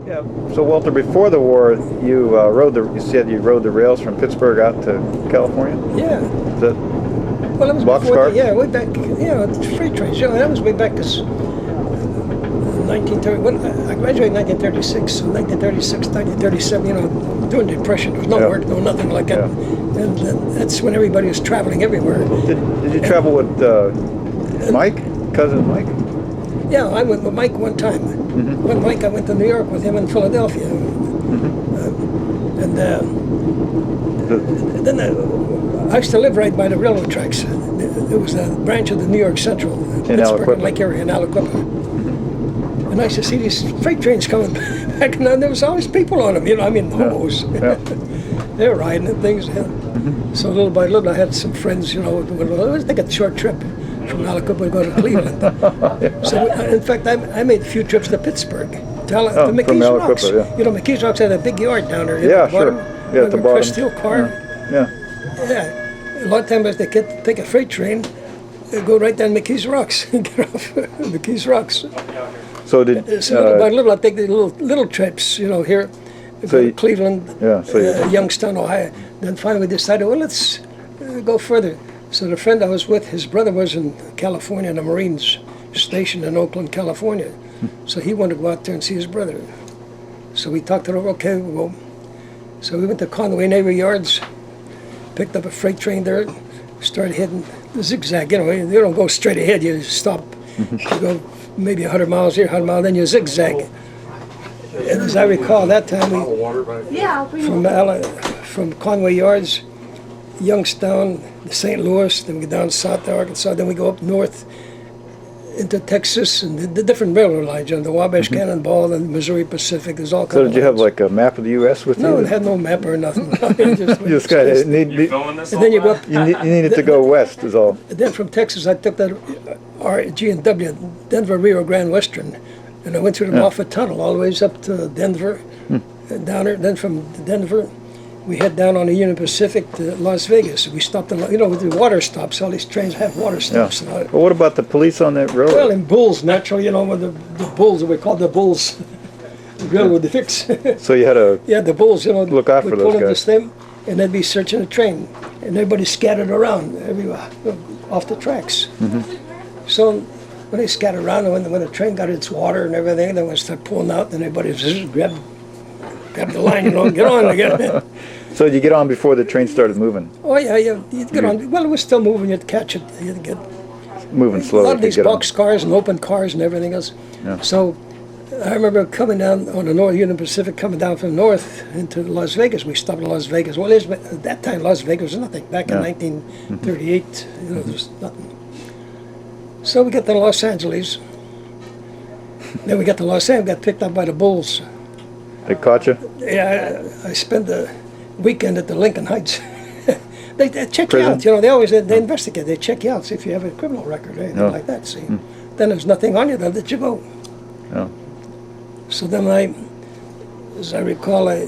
Yeah. So Walter, before the war, you you said you rode the rails from Pittsburgh out to California. Yeah. Is that Well, that was boxcar? Yeah, way back. Freight trains. That was way back because 1930. When I graduated in 1936, so 1936, 1937. During the Depression, there was no work, no nothing like that, and that's when everybody was traveling everywhere. Did you travel with Mike, cousin Mike? Yeah, I went with Mike one time. With Mike, I went to New York with him in Philadelphia. Then I used to live right by the railroad tracks. It was a branch of the New York Central, Pittsburgh and Lake area in Aliquippa. And I used to see these freight trains coming back, and there was always people on them, hobos. They were riding and things. So little by little, I had some friends, let's take a short trip from Aliquippa to go to Cleveland. So, in fact, I made a few trips to Pittsburgh, to McKee's Rocks. McKee's Rocks had a big yard down there. Yeah, sure. Yeah, at the bottom. Steel car. Yeah. A lot of times they could take a freight train, go right down McKee's Rocks, get off McKee's Rocks. So little by little, I take the little trips, here, go to Cleveland, Youngstown, Ohio. Then finally we decided, well, let's go further. So the friend I was with, his brother was in California, in a Marines station in Oakland, California. So he wanted to go out there and see his brother. So we talked it over, okay, well. So we went to Conway Navy Yards, picked up a freight train there, started heading zigzag. You don't go straight ahead, you stop. You go maybe 100 miles here, 100 miles, then you zigzag. And as I recall, that time from Conway Yards, Youngstown, St. Louis, then we go down south to Arkansas, then we go up north into Texas and the different railroad lines, the Wabash Cannonball and Missouri Pacific. There's all kinds of So did you have like a map of the U.S. with you? No, it had no map or nothing. Just got it. And then you go up. You needed to go west, is all. And then from Texas, I took that G&W, Denver Rio Grande Western, and I went through the Moffett Tunnel all the way up to Denver, down there. Then from Denver, we head down on the Union Pacific to Las Vegas. We stopped with the water stops. All these trains have water stops. Yeah. Well, what about the police on that road? Well, in Bulls, naturally, with the Bulls, we call the Bulls, the railroad to fix. So you had to the Bulls, look out for those guys. Pull into them, and they'd be searching the train, and everybody scattered around everywhere, off the tracks. So when they scattered around, when the train got its water and everything, then we start pulling out, then everybody just grab the line, get on again. So did you get on before the train started moving? Oh yeah, you'd get on. Well, it was still moving. You'd catch it. You'd get moving slowly. A lot of these box cars and open cars and everything else. Yeah. So I remember coming down on the North Union Pacific, coming down from north into Las Vegas. We stopped in Las Vegas. Well, at that time, Las Vegas was nothing. Back in 1938, there was nothing. So we got to Los Angeles. Then we got to Los Angeles, got picked up by the Bulls. They caught you? Yeah, I spent the weekend at the Lincoln Heights. they check you out, they always they investigate, they check you out, see if you have a criminal record or anything like that, see. Then there's nothing on you, they'll let you go. So then as I recall, I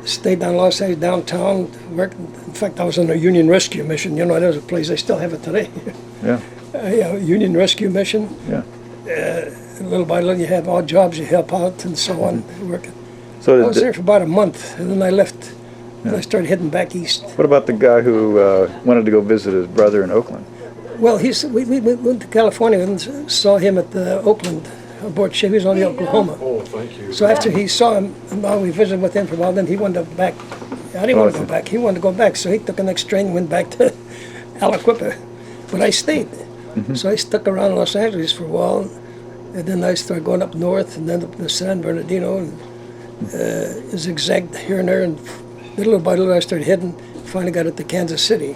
stayed down Los Angeles downtown, worked. In fact, I was on a Union Rescue Mission, there was a place, they still have it today. Union Rescue Mission. Little by little, you have odd jobs, you help out and so on, working. So I was there for about a month, and then I left, and I started heading back east. What about the guy who wanted to go visit his brother in Oakland? Well, we went to California and saw him at the Oakland aboard ship. He was on the Oklahoma. Oh, thank you. So after he saw him, and while we visited with him for a while, then he wanted to go back. I didn't want to go back. He wanted to go back, so he took the next train and went back to Aliquippa. But I stayed. So I stuck around Los Angeles for a while, and then I started going up north, and then up to San Bernardino, and zigzagged here and there, and little by little I started heading. Finally got it to Kansas City,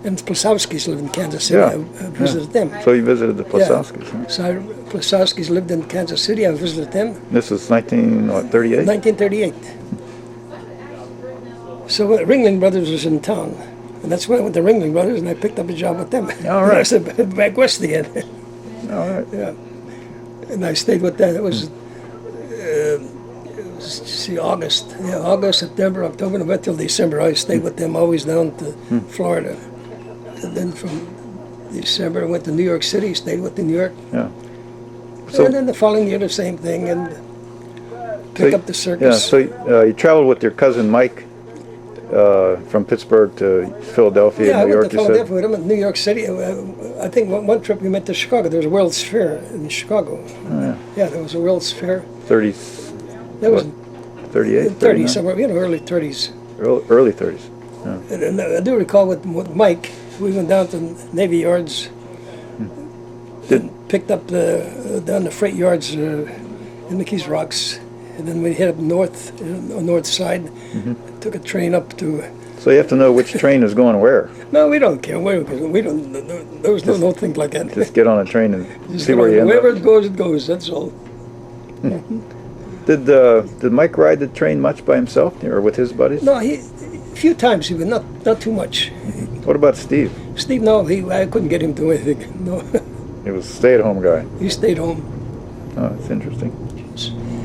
and Plasowskis lived in Kansas City. I visited them. So you visited the Plasowskis? Yeah. So Plasowskis lived in Kansas City. I visited them. This was 1938. 1938. So Ringling Brothers was in town, and that's when I went to Ringling Brothers, and I picked up a job with them. All right. I said back west again. All right. Yeah. And I stayed with them. It was. August, September, October, November till December. I stayed with them always down to Florida. And then from December I went to New York City, stayed with New York. Yeah. So, and then the following year the same thing. And pick up the circus. Yeah, so you traveled with your cousin Mike from Pittsburgh to Philadelphia, Yeah, New I York, went to you Philadelphia said? with him in New York City. I think one trip we went to Chicago. There was a World's Fair in Chicago. Oh, yeah. Yeah, there was a World's Fair. 30, That was 38? 30 somewhere, early 30s. Early 30s. Yeah. And I do recall with Mike, we went down to Navy Yards, picked up down the freight yards in the Keys Rocks, and then we hit up north, on north side, took a train up to... So you have to know which train is going where. No, we don't care. We don't. There was no thing like that. Just get on a train and Just see where you end wherever up. it goes, it goes. That's all. Did Mike ride the train much by himself or with his buddies? No, a few times, but not too much. What about Steve? Steve, no, I couldn't get him to do anything. No, He was a stay-at-home guy. he stayed home. Oh, that's interesting.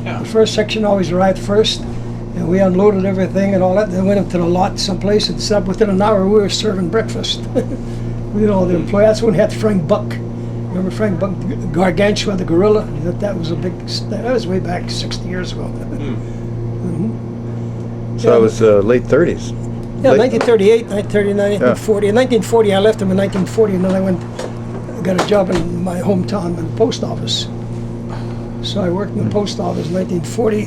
The first section always arrived first, and we unloaded everything and all that. Then went up to the lot someplace and set up. Within an hour, we were serving breakfast. We did all the employees. That's when we had Frank Buck. Remember Frank Buck, Gargantua, the gorilla? That was a big. That was way back 60 years ago. So that was late 30s. Yeah, Late- 1938, 1939, 1940. In 1940, I left him in 1940, and then I got a job in my hometown in the post office. So I worked in the post office in 1940.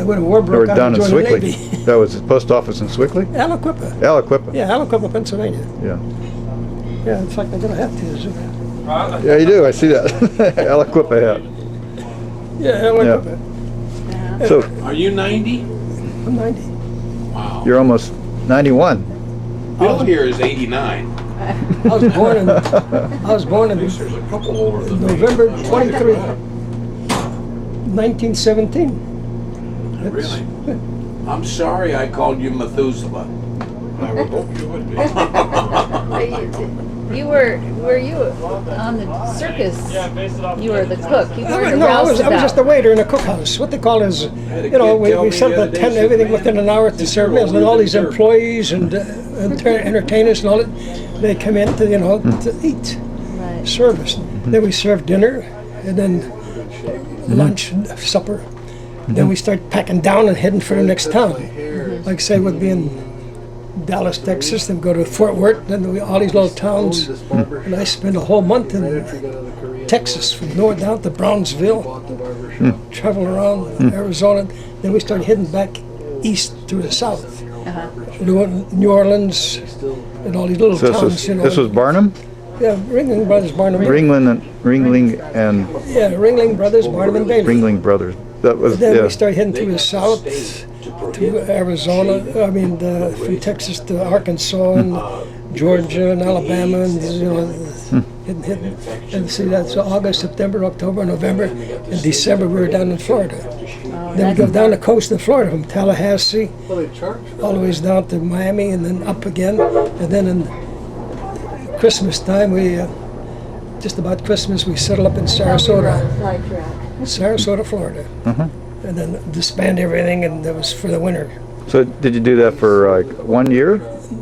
When the war They were broke out, I down in joined the Swickley. Navy. That was the post office in Swickley? Aliquippa. Aliquippa. Yeah, Aliquippa, Pennsylvania. Yeah. Yeah, in fact, I'm going to have to. Yeah, you do. I see that. Aliquippa hat. Yeah, Aliquippa. So Are you 90? I'm 90. Wow. you're almost 91. Bill here is 89. I was born in There's a couple older than me. November 23, 1917. Really? I'm sorry I called you Methuselah. I would hope you would be. Were you on the circus? You were the cook. You were No, I was just a waiter in a cookhouse. What they call is, we set the tent, everything within an hour to serve meals, and all these employees and entertainers and all that, they come in to, to eat, Right. service. Then we serve dinner, and then lunch, supper. Then we start packing down and heading for the next town. Like say we'd be in Dallas, Texas, then go to Fort Worth, then all these little towns. And I spent a whole month in Texas, from north down to Brownsville, travel around Arizona. Then we started heading back east to the south. New Orleans and all these little So towns, this was Barnum? Yeah, Ringling Brothers, Barnum Baily. Ringling Yeah, Ringling Brothers, Barnum and Baily. Ringling Brothers. That was, Then yeah. we started heading to the south, to Arizona, from Texas to Arkansas and Georgia and Alabama, and hitting. And see, that's August, September, October, November, and December we were down in Florida. Then we go down the coast of Florida from Tallahassee, all the ways down to Miami, and then up again. And then in Christmas time, just about Christmas, we settle up in Sarasota, Florida. And then disband everything, and that was for the winter. So did you do that for like 1 year?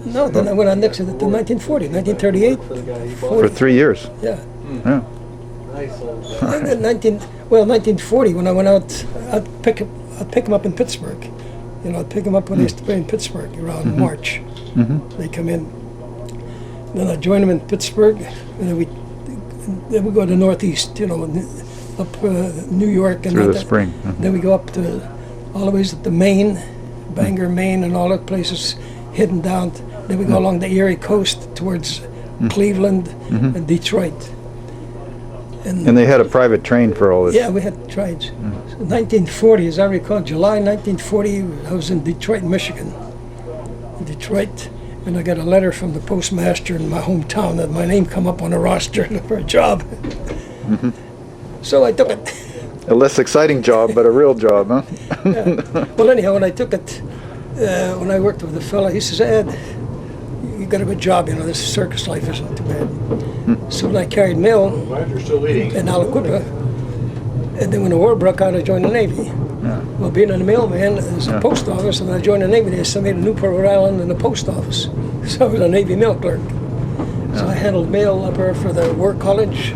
No, then I went on next to 1940, 1938. For 3 years? Yeah. Yeah. And then 1940, when I went out, I'd pick them up in Pittsburgh. I'd pick them up when I used to play in Pittsburgh around March. They come in. Then I join them in Pittsburgh, and then we go to the Northeast, up New York and Through the that. spring. Then we go up to all the ways up to Maine, Bangor, Maine, and all that places hidden down. Then we go along the Erie coast towards Cleveland and Detroit. And they had a private train for all this. Yeah, we had trains. 1940, as I recall, July 1940, I was in Detroit, Michigan. Detroit, and I got a letter from the postmaster in my hometown that my name come up on a roster for a job. So I took it. A less exciting job, but a real job, huh? Well, anyhow, when I took it, when I worked with the fella, he says, Ed, you got a good job, this circus life isn't too bad. So then I carried mail Glad you're still eating. in Aliquippa, and then when the war broke out, I joined the Navy. Well, being a mailman, there's a post office, and I joined the Navy. They sent me to Newport, Rhode Island, in the post office. So I was a Navy mail clerk. So I handled mail up there for the War College,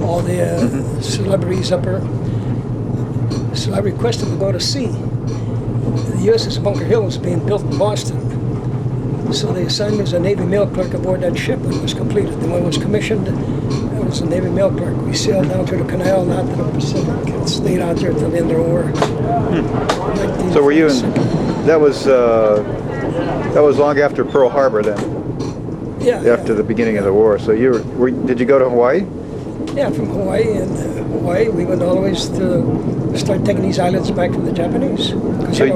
all the celebrities up there. So I requested to go to sea. The USS Bunker Hill was being built in Boston. So they assigned me as a Navy mail clerk aboard that ship when it was completed. And when it was commissioned, I was a Navy mail clerk. We sailed down through the canal and out to the Pacific and stayed out there until the end of the war. So were you in, that was long after Pearl Harbor then? Yeah. After the beginning of the war. So did you go to Hawaii? Yeah, from Hawaii. And Hawaii, we went all the way to start taking these islands back from the Japanese. So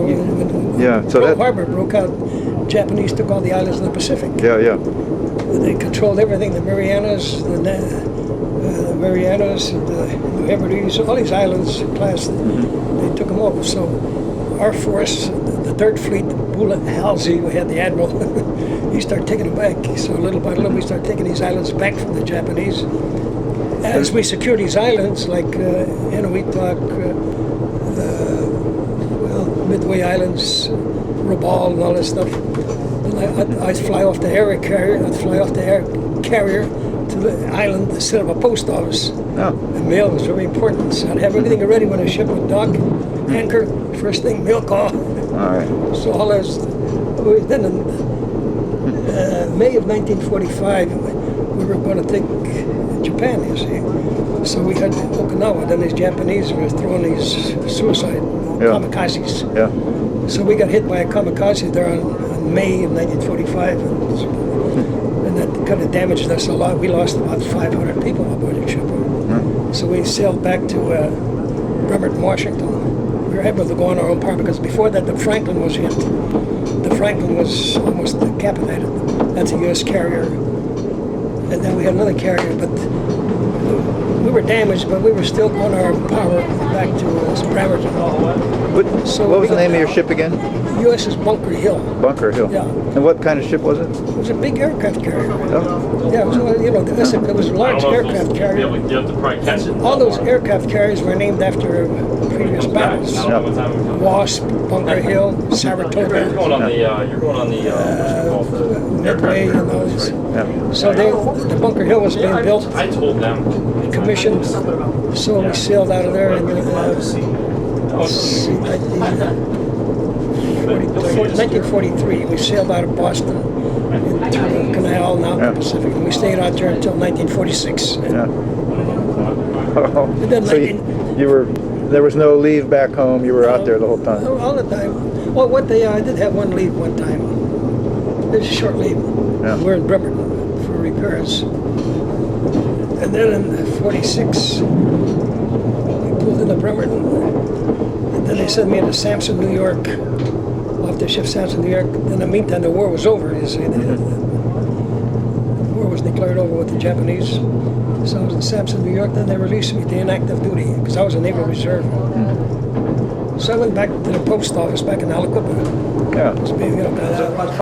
when Pearl Harbor broke out, Japanese took all the islands in the Pacific. Yeah, yeah. They controlled everything, the Marianas, the Marianas, and the New Hebrides, all these islands, class, they took them over. So our force, the Third Fleet, Halsey, we had the Admiral, he started taking them back. So little by little, we started taking these islands back from the Japanese. As we secured these islands, like Enewetak, Midway Islands, Rabaul, and all that stuff, I'd fly off the air carrier. I'd fly off the air carrier to the island instead of a post office. Oh. And mail was very important. So I'd have everything ready when a ship would dock, anchor, first thing, mail call. All right. So all I was, then in May of 1945, we were going to take Japan, you see. So we had Okinawa. Then these Japanese were throwing these suicide kamikazes. Yeah. So we got hit by a kamikaze there on May of 1945, and that kind of damaged us a lot. We lost about 500 people aboard the ship. So we sailed back to Bremerton, Washington. We were able to go on our own power because before that the Franklin was hit. The Franklin was almost decapitated. That's a U.S. carrier. And then we had another carrier, but we were damaged, but we were still on our power back to Bremerton. What was the name of your ship again? USS Bunker Hill. Bunker Hill. Yeah. And what kind of ship was it? It was a big aircraft carrier. Oh. Yeah, it was, it was a large aircraft carrier. You have to probably catch it. All those aircraft carriers were named after previous battles. Wasp, Bunker Hill, Saratoga. You're going on the Midway and all this. Yeah. So the Bunker Hill was being built, I told them. commissioned. So we sailed out of there in 1943. We sailed out of Boston into the canal and out in the Pacific. And we stayed out there until 1946. Yeah. And then So there was no leave back home. You were out there the whole time. all the time. Well, one day I did have one leave one time. It was a short leave. Yeah. We're in Bremerton for repairs. And then in 46, we pulled into Bremerton. And then they sent me into Sampson, New York, off the ship Sampson, New York. In the meantime, the war was over, you see. The war was declared over with the Japanese. So I was in Sampson, New York. Then they released me to inactive duty because I was a Naval Reserve. So I went back to the post office back in Aliquippa. Yeah. It was being,